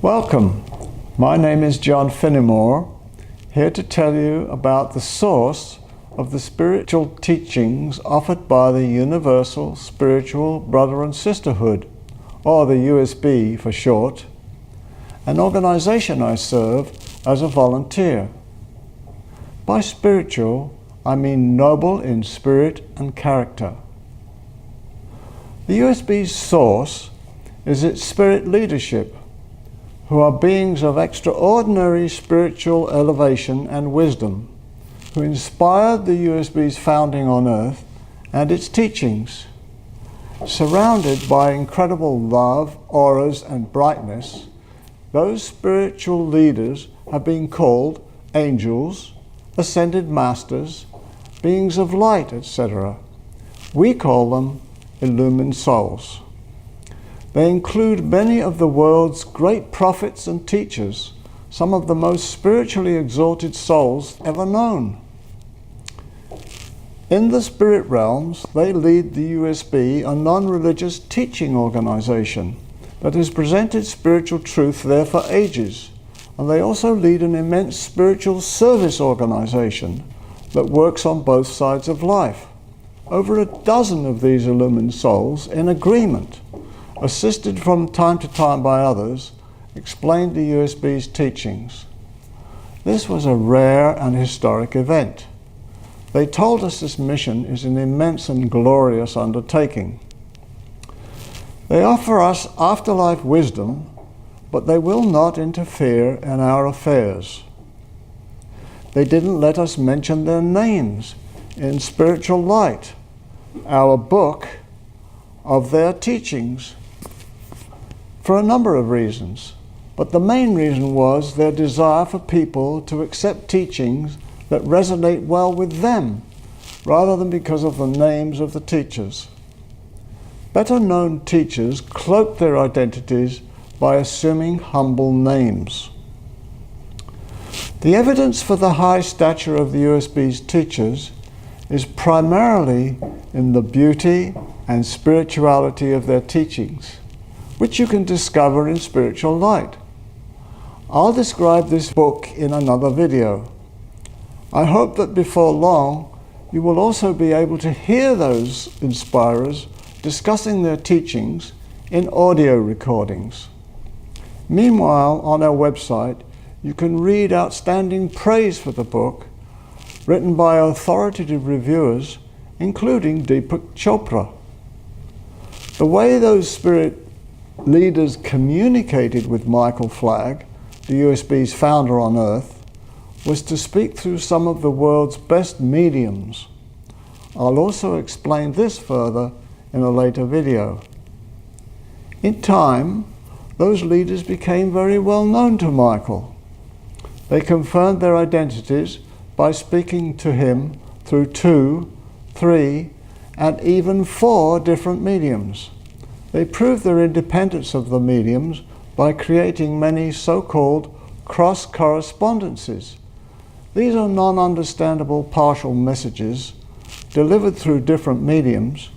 Welcome. My name is John Finnemore, here to tell you about the source of the spiritual teachings offered by the Universal Spiritual Brother and Sisterhood, or the USB for short, an organization I serve as a volunteer. By spiritual, I mean noble in spirit and character. The USB's source is its spirit leadership, who are beings of extraordinary spiritual elevation and wisdom, who inspired the USB's founding on Earth and its teachings. Surrounded by incredible love, auras, and brightness, those spiritual leaders have been called angels, ascended masters, beings of light, etc. We call them illumined souls. They include many of the world's great prophets and teachers, some of the most spiritually exalted souls ever known. In the spirit realms, they lead the USB, a non-religious teaching organization that has presented spiritual truth there for ages. And they also lead an immense spiritual service organization that works on both sides of life. Over a dozen of these illumined souls, in agreement, assisted from time to time by others, explained the USB's teachings. This was a rare and historic event. They told us this mission is an immense and glorious undertaking. They offer us afterlife wisdom, but they will not interfere in our affairs. They didn't let us mention their names in Spiritual Light, our book of their teachings, for a number of reasons. But the main reason was their desire for people to accept teachings that resonate well with them, rather than because of the names of the teachers. Better known teachers cloak their identities by assuming humble names. The evidence for the high stature of the USB's teachers is primarily in the beauty and spirituality of their teachings, which you can discover in Spiritual Light. I'll describe this book in another video. I hope that before long you will also be able to hear those inspirers discussing their teachings in audio recordings. Meanwhile, on our website, you can read outstanding praise for the book, written by authoritative reviewers, including Deepak Chopra. The way those spirit leaders communicated with Michael Flagg, the USB's founder on Earth, was to speak through some of the world's best mediums. I'll also explain this further in a later video. In time, those leaders became very well known to Michael. They confirmed their identities by speaking to him through 2, 3, and even 4 different mediums. They proved their independence of the mediums by creating many so-called cross-correspondences. These are non-understandable partial messages delivered through different mediums,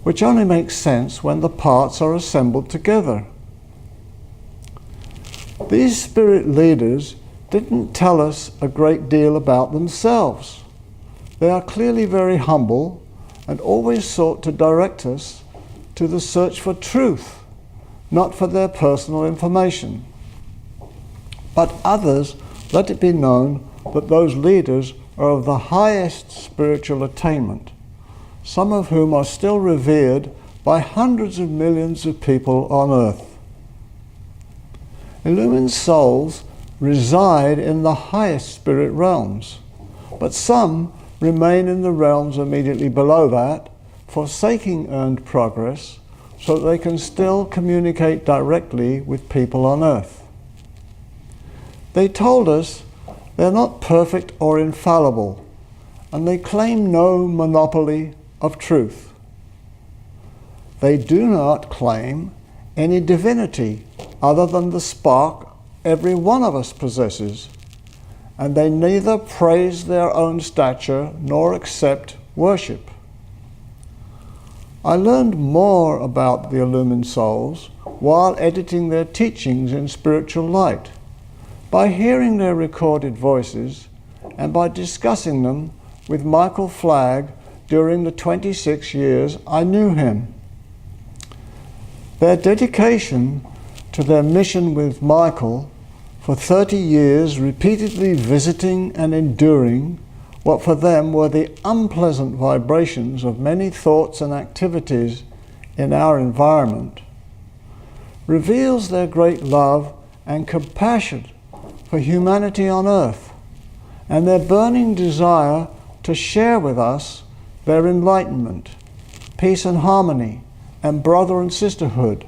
which only makes sense when the parts are assembled together. These spirit leaders didn't tell us a great deal about themselves. They are clearly very humble and always sought to direct us to the search for truth, not for their personal information. But others let it be known that those leaders are of the highest spiritual attainment, some of whom are still revered by hundreds of millions of people on Earth. Illumined souls reside in the highest spirit realms, but some remain in the realms immediately below that, forsaking earned progress so that they can still communicate directly with people on Earth. They told us they're not perfect or infallible, and they claim no monopoly of truth. They do not claim any divinity other than the spark every one of us possesses, and they neither praise their own stature nor accept worship. I learned more about the illumined souls while editing their teachings in Spiritual Light, by hearing their recorded voices and by discussing them with Michael Flagg during the 26 years I knew him. Their dedication to their mission with Michael for 30 years, repeatedly visiting and enduring what for them were the unpleasant vibrations of many thoughts and activities in our environment, reveals their great love and compassion for humanity on earth, and their burning desire to share with us their enlightenment, peace and harmony, and brother and sisterhood.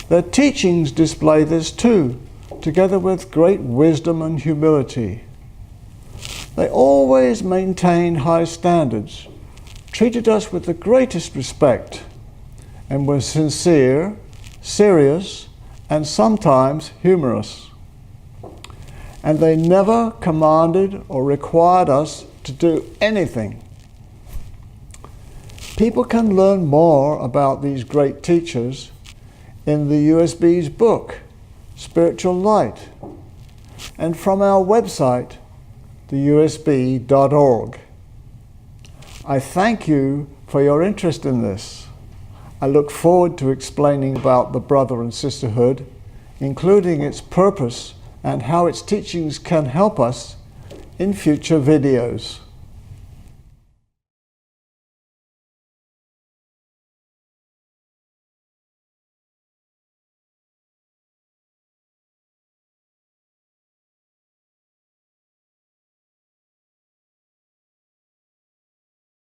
Their teachings display this too, together with great wisdom and humility. They always maintained high standards, treated us with the greatest respect, and were sincere, serious, and sometimes humorous. And they never commanded or required us to do anything. People can learn more about these great teachers in the USB's book, Spiritual Light, and from our website, theusb.org. I thank you for your interest in this. I look forward to explaining about the Brother and Sisterhood, including its purpose and how its teachings can help us in future videos.